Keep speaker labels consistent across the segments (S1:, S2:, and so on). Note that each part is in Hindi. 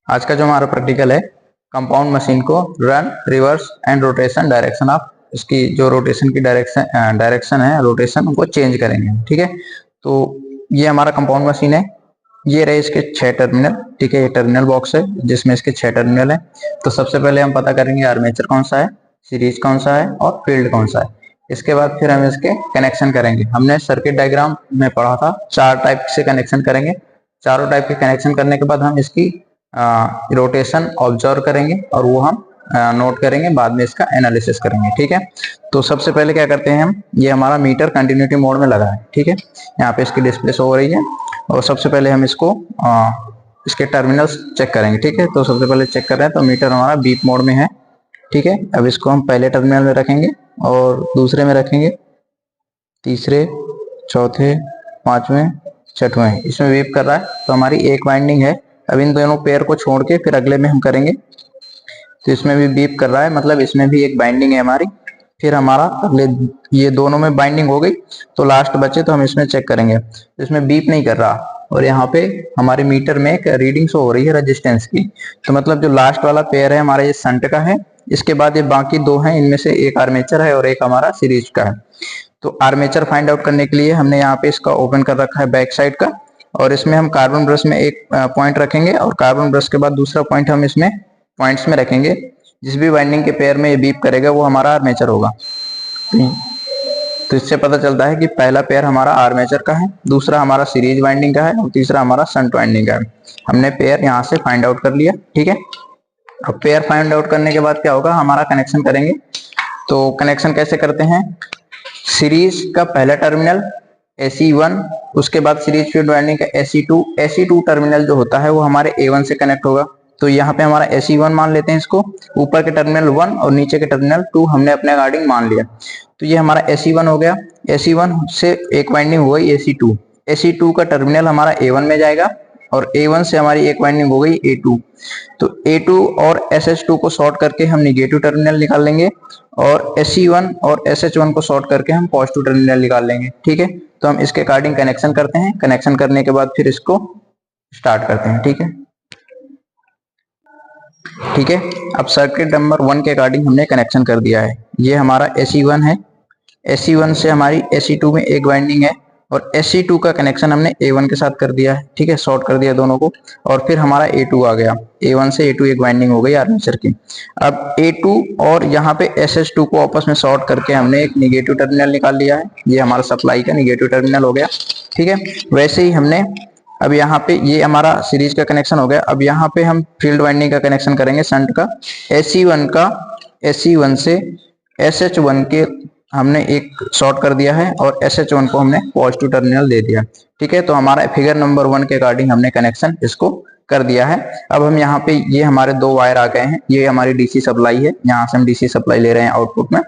S1: आज का जो हमारा प्रैक्टिकल है, कंपाउंड मशीन को run, reverse and rotation direction of, इसकी जो रोटेशन की डायरेक्शन है, रोटेशन को चेंज करेंगे। ठीक है, तो ये हमारा कंपाउंड मशीन है। ये रहे इसके 6 टर्मिनल। ठीक है, ये टर्मिनल बॉक्स है जिसमें इसके 6 टर्मिनल है। तो सबसे पहले हम पता करेंगे आर्मेचर कौन सा है, सीरीज कौन सा है और फील्ड कौन सा है। इसके बाद फिर हम इसके कनेक्शन करेंगे। हमने सर्किट डायग्राम में पढ़ा था 4 टाइप से कनेक्शन करेंगे। चारों टाइप के कनेक्शन करने के बाद हम इसकी रोटेशन ऑब्जर्व करेंगे और वो हम नोट करेंगे, बाद में इसका एनालिसिस करेंगे। ठीक है, तो सबसे पहले क्या करते हैं हम, ये हमारा मीटर कंटिन्यूटी मोड में लगा है। ठीक है, यहाँ पे इसकी डिस्प्ले शो हो रही है और सबसे पहले हम इसको इसके टर्मिनल्स चेक करेंगे। ठीक है, तो सबसे पहले चेक कर रहे हैं तो मीटर हमारा बीप मोड में है। ठीक है, अब इसको हम पहले टर्मिनल में रखेंगे और दूसरे में रखेंगे, तीसरे, चौथे, पांचवें, छठवें, इसमें बीप कर रहा है तो हमारी एक वाइंडिंग है। अब इन दोनों पेयर को छोड़ के फिर अगले में हम करेंगे तो इसमें भी बीप कर रहा है, मतलब इसमें भी एक बाइंडिंग है हमारी। फिर हमारा अगले, ये दोनों में बाइंडिंग हो गई तो लास्ट बचे तो हम इसमें चेक करेंगे, इसमें बीप नहीं कर रहा और यहाँ पे हमारे मीटर में एक रीडिंग शो हो रही है रेजिस्टेंस की। तो मतलब जो लास्ट वाला पेयर है हमारा ये शंट का है। इसके बाद ये बाकी दो हैं, इनमें से एक आर्मेचर है और एक हमारा सीरीज का है। तो आर्मेचर फाइंड आउट करने के लिए हमने यहाँ पे इसका ओपन कर रखा है बैक साइड का, और इसमें हम कार्बन ब्रश में एक पॉइंट रखेंगे और कार्बन ब्रश के बाद दूसरा पॉइंट हम इसमें पॉइंट्स में रखेंगे। जिस भी वाइंडिंग के पेयर में ये बीप करेगा वो हमारा आर्मेचर होगा। तो इससे पता चलता है कि पहला पेयर हमारा आर्मेचर का है, दूसरा हमारा सीरीज वाइंडिंग का है और तीसरा हमारा शंट वाइंडिंग का है। हमने पेयर यहाँ से फाइंड आउट कर लिया। ठीक है, अब पेयर फाइंड आउट करने के बाद क्या होगा, हमारा कनेक्शन करेंगे। तो कनेक्शन कैसे करते हैं, सीरीज का पहला टर्मिनल SE1, उसके बाद सीरीज फील्ड वाइंडिंग का SE2। SE2 टर्मिनल जो होता है वो हमारे A1 से कनेक्ट होगा। तो यहाँ पे हमारा SE1 मान लेते हैं इसको, ऊपर के टर्मिनल 1 और नीचे के टर्मिनल 2 हमने अपने अकॉर्डिंग मान लिया। तो ये हमारा SE1 हो गया। SE1 से एक वाइंडिंग हो गई SE2। SE2 का टर्मिनल हमारा A1 में जाएगा और A1 से हमारी एक वाइंडिंग हो गई A2। तो A2 और SH2 को शॉर्ट करके हम निगेटिव टर्मिनल निकाल लेंगे और SE1 और SH1 को शॉर्ट करके हम पॉजिटिव टर्मिनल निकाल लेंगे। ठीक है, तो हम इसके अकॉर्डिंग कनेक्शन करते हैं। कनेक्शन करने के बाद फिर इसको स्टार्ट करते हैं। ठीक है, ठीक है, अब सर्किट नंबर 1 के अकॉर्डिंग हमने कनेक्शन कर दिया है। ये हमारा SE1 है। SE1 से हमारी SE2 में एक वाइंडिंग है और SE2 का कनेक्शन हमने A1 के साथ कर दिया है। ठीक है, शॉर्ट कर दिया दोनों को और फिर हमारा A2 आ गया। A1 से A2 एक वाइंडिंग हो गई आर्मेचर की। अब A2 और यहाँ पे SH2 को आपस में शॉर्ट करके हमने एक निगेटिव टर्मिनल निकाल लिया है। ये हमारा सप्लाई का निगेटिव टर्मिनल हो गया। ठीक है, वैसे ही हमने अब यहाँ पे ये हमारा सीरीज का कनेक्शन हो गया। अब यहाँ पे हम फील्ड वाइंडिंग का कनेक्शन करेंगे शंट का। SE1 से SH1 के हमने एक शॉर्ट कर दिया है और SH1 को हमने पॉजिटिव टर्मिनल दे दिया। ठीक है, तो हमारा फिगर नंबर 1 के अकॉर्डिंग हमने कनेक्शन इसको कर दिया है। अब हम यहाँ पे ये हमारे दो वायर आ गए हैं, ये हमारी DC सप्लाई है, यहाँ से हम DC सप्लाई ले रहे हैं आउटपुट में।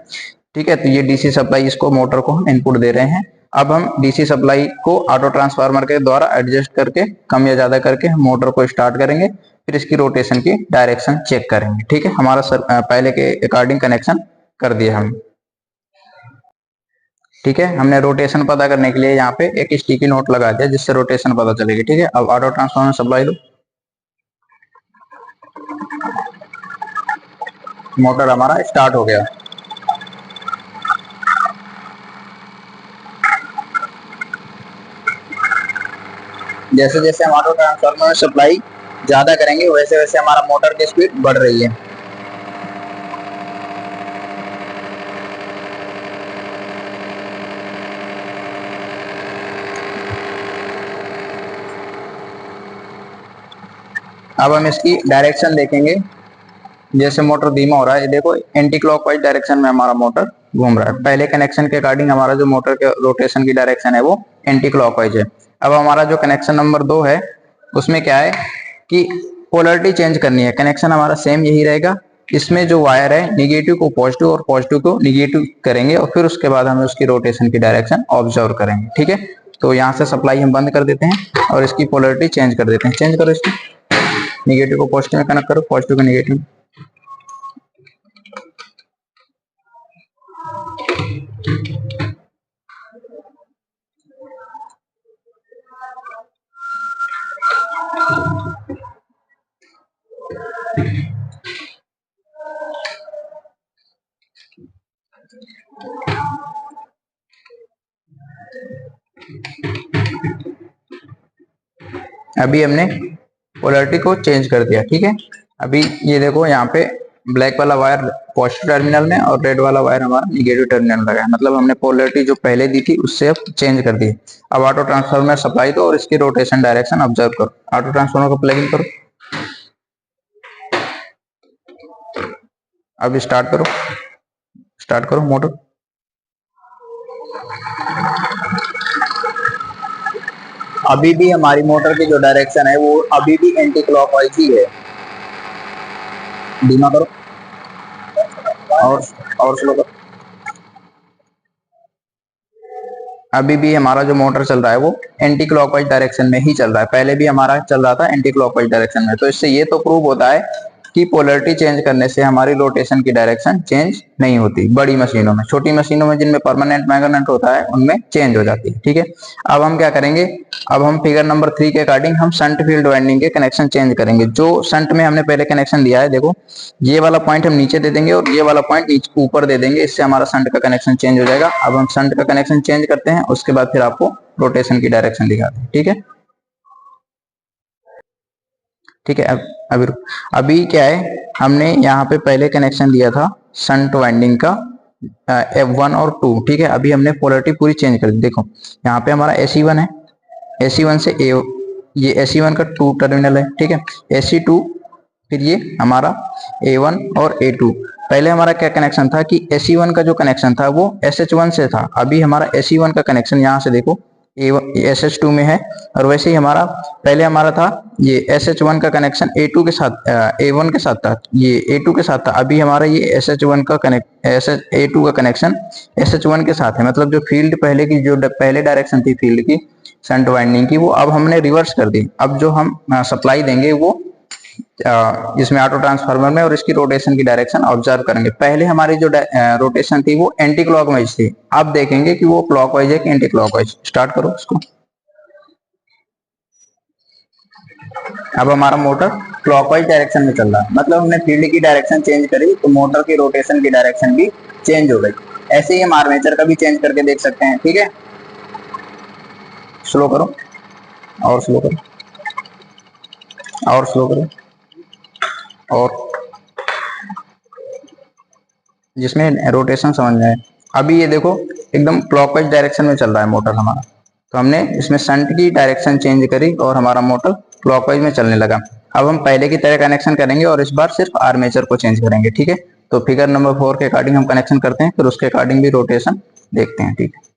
S1: ठीक है, तो ये DC सप्लाई, इसको मोटर को हम इनपुट दे रहे हैं। अब हम DC सप्लाई को ऑटो ट्रांसफार्मर के द्वारा एडजस्ट करके कम या ज्यादा करके हम मोटर को स्टार्ट करेंगे, फिर इसकी रोटेशन की डायरेक्शन चेक करेंगे। ठीक है, हमारा पहले के अकॉर्डिंग कनेक्शन कर दिया हम। ठीक है, हमने रोटेशन पता करने के लिए यहाँ पे एक स्टिकी नोट लगा दिया जिससे रोटेशन पता चलेगी। ठीक है, अब ऑटो ट्रांसफार्मर सप्लाई दो, मोटर हमारा स्टार्ट हो गया। जैसे जैसे हम ऑटो ट्रांसफार्मर में सप्लाई ज्यादा करेंगे वैसे वैसे हमारा मोटर की स्पीड बढ़ रही है। अब हम इसकी डायरेक्शन देखेंगे। जैसे मोटर धीमा हो रहा है, ये देखो एंटी क्लॉकवाइज डायरेक्शन में हमारा मोटर घूम रहा है। पहले कनेक्शन के अकॉर्डिंग हमारा जो मोटर के रोटेशन की डायरेक्शन है वो एंटी क्लॉकवाइज है। अब हमारा जो कनेक्शन नंबर 2 है उसमें क्या है कि पोलरिटी चेंज करनी है। कनेक्शन हमारा सेम यही रहेगा, इसमें जो वायर है निगेटिव को पॉजिटिव और पॉजिटिव को निगेटिव करेंगे और फिर उसके बाद हम उसकी रोटेशन की डायरेक्शन ऑब्जर्व करेंगे। ठीक है, तो यहाँ से सप्लाई हम बंद कर देते हैं और इसकी पोलरिटी चेंज कर देते हैं। चेंज करो इसकी, निगेटिव को पॉजिटिव में कनेक्ट करो, पॉजिटिव को निगेटिव। अभी हमने पोलैरिटी को चेंज कर दिया, ठीक है। अभी ये देखो यहाँ पे ब्लैक वाला वायर पॉजिटिव टर्मिनल में और रेड वाला वायर हमारा निगेटिव टर्मिनल लगा है, मतलब हमने पोलैरिटी जो पहले दी थी उससे अब चेंज कर दी। अब ऑटो ट्रांसफार्मर सप्लाई दो और इसकी रोटेशन डायरेक्शन ऑब्जर्व करो। ऑटो ट्रांसफार्मर को प्लग इन करो, अब स्टार्ट करो मोटर। अभी भी हमारी मोटर की जो डायरेक्शन है वो अभी भी एंटी क्लॉकवाइज ही है। धीमा करो और स्लो करो। अभी भी हमारा जो मोटर चल रहा है वो एंटी क्लॉकवाइज डायरेक्शन में ही चल रहा है। पहले भी हमारा चल रहा था एंटी क्लॉकवाइज डायरेक्शन में। तो इससे ये तो प्रूव होता है कि पोलैरिटी चेंज करने से हमारी रोटेशन की डायरेक्शन चेंज नहीं होती बड़ी मशीनों में। छोटी मशीनों में जिनमें परमानेंट मैग्नेट होता है उनमें चेंज हो जाती है, ठीक है। अब हम क्या करेंगे, अब हम फिगर नंबर 3 के अकॉर्डिंग हम शंट फील्ड वाइंडिंग के कनेक्शन चेंज करेंगे। जो शंट में हमने पहले कनेक्शन दिया है, देखो ये वाला पॉइंट हम नीचे दे देंगे और ये वाला पॉइंट ऊपर दे देंगे, इससे हमारा शंट का कनेक्शन चेंज हो जाएगा। अब हम शंट का कनेक्शन चेंज करते हैं, उसके बाद फिर आपको रोटेशन की डायरेक्शन दिखाते हैं, ठीक है। ठीक है, अभी क्या है, हमने यहाँ पे पहले कनेक्शन दिया था शंट वाइंडिंग का F1 और 2, ठीक है। अभी हमने पोलैरिटी पूरी चेंज कर दी। देखो यहाँ पे हमारा SE1 है, SE1 से ये SE1 का 2 टर्मिनल है, ठीक है। SE2 फिर ये हमारा A1 और A2। पहले हमारा क्या कनेक्शन था कि SE1 का जो कनेक्शन था वो SH1 से था। अभी हमारा SE1 का कनेक्शन यहाँ से देखो SH2 में है, और वैसे ही हमारा पहले हमारा था ये SH1 का कनेक्शन A2 के साथ A1 के साथ था, ये A2 के साथ था। अभी हमारा ये SH1 का A2 का कनेक्शन SH1 के साथ है। मतलब जो फील्ड पहले की जो पहले डायरेक्शन थी फील्ड की शंट वाइंडिंग की, वो अब हमने रिवर्स कर दी। अब जो हम सप्लाई देंगे वो इसमें ऑटो ट्रांसफार्मर में और इसकी रोटेशन की डायरेक्शन ऑब्जर्व करेंगे। पहले हमारी जो रोटेशन थी वो एंटी क्लॉकवाइज थी, अब देखेंगे कि वो क्लॉकवाइज है कि एंटी क्लॉकवाइज। स्टार्ट करो इसको। अब हमारा मोटर क्लॉकवाइज डायरेक्शन में चल रहा है, मतलब हमने फील्ड की डायरेक्शन चेंज करी तो मोटर की रोटेशन की डायरेक्शन भी चेंज हो गई। ऐसे ही हम आर्मेचर का भी चेंज करके देख सकते हैं, ठीक है। स्लो करो और स्लो करो और स्लो करो, और जिसमें रोटेशन समझ में आए। अभी ये देखो एकदम क्लॉकवाइज डायरेक्शन में चल रहा है मोटर हमारा, तो हमने इसमें शंट की डायरेक्शन चेंज करी और हमारा मोटर क्लॉकवाइज में चलने लगा। अब हम पहले की तरह कनेक्शन करेंगे और इस बार सिर्फ आर्मेचर को चेंज करेंगे, ठीक है। तो फिगर नंबर 4 के अकॉर्डिंग हम कनेक्शन करते हैं, फिर उसके अकॉर्डिंग भी रोटेशन देखते हैं, ठीक है।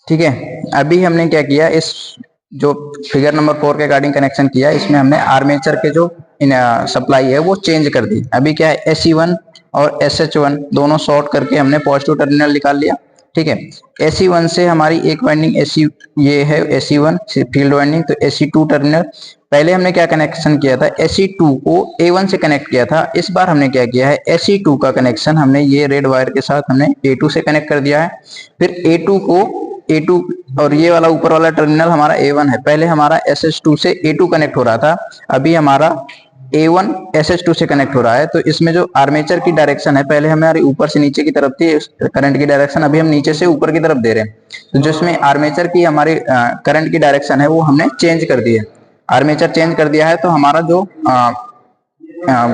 S1: ठीक है, अभी हमने क्या किया, इस जो फिगर नंबर 4 के अकॉर्डिंग कनेक्शन किया, इसमें हमने आर्मेचर के जो सप्लाई है वो चेंज कर दी। अभी क्या है, SE1 और SH1 दोनों शॉर्ट करके हमने पॉजिटिव टर्मिनल निकाल लिया, ठीक है। SE1 से हमारी एक वाइंडिंग ये है SE1 फील्ड वाइंडिंग, तो SE2 टर्मिनल। पहले हमने क्या कनेक्शन किया था, SE2 को A1 से कनेक्ट किया था। इस बार हमने क्या किया है, SE2 का कनेक्शन हमने ये रेड वायर के साथ हमने A2 से कनेक्ट कर दिया है। फिर A2 और ये वाला ऊपर वाला टर्मिनल हमारा A1 है। पहले हमारा SH2 से A2 कनेक्ट हो रहा था, अभी हमारा A1 SH2 से कनेक्ट हो रहा है। तो इसमें जो आर्मेचर की डायरेक्शन है, पहले हमारी ऊपर से नीचे की तरफ थी करंट की डायरेक्शन, अभी हम नीचे से ऊपर की तरफ दे रहे हैं। तो जिसमें आर्मेचर की हमारी करंट की डायरेक्शन है वो हमने चेंज कर दी है। आर्मेचर चेंज कर दिया है तो हमारा जो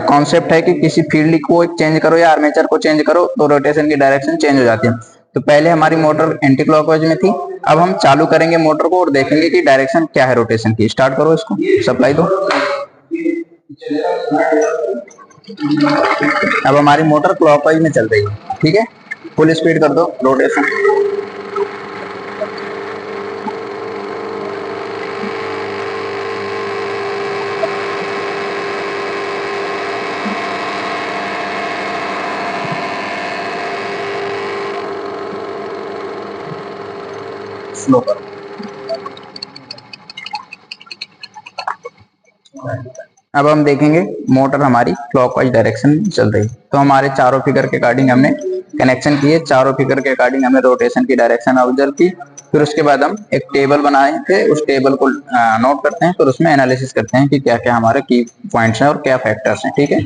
S1: कॉन्सेप्ट है कि किसी फील्ड को चेंज करो या आर्मेचर को चेंज करो तो रोटेशन की डायरेक्शन चेंज हो जाती है। तो पहले हमारी मोटर एंटी क्लॉकवाइज में थी, अब हम चालू करेंगे मोटर को और देखेंगे कि डायरेक्शन क्या है रोटेशन की। स्टार्ट करो इसको, सप्लाई दो। अब हमारी मोटर क्लॉकवाइज में चल रही है, ठीक है। फुल स्पीड कर दो रोटेशन। स्लो करो। अब हम देखेंगे मोटर हमारी क्लॉकवाइज डायरेक्शन में चल रही है। तो हमारे चारों फिगर के अकॉर्डिंग हमने कनेक्शन किए, चारों फिगर के अकॉर्डिंग हमने रोटेशन की डायरेक्शन ऑब्जर्व की। फिर उसके बाद हम एक टेबल बनाए थे, उस टेबल को नोट करते हैं, फिर उसमें एनालिसिस करते हैं कि क्या क्या हमारे की पॉइंट्स हैं और क्या फैक्टर्स हैं, ठीक है।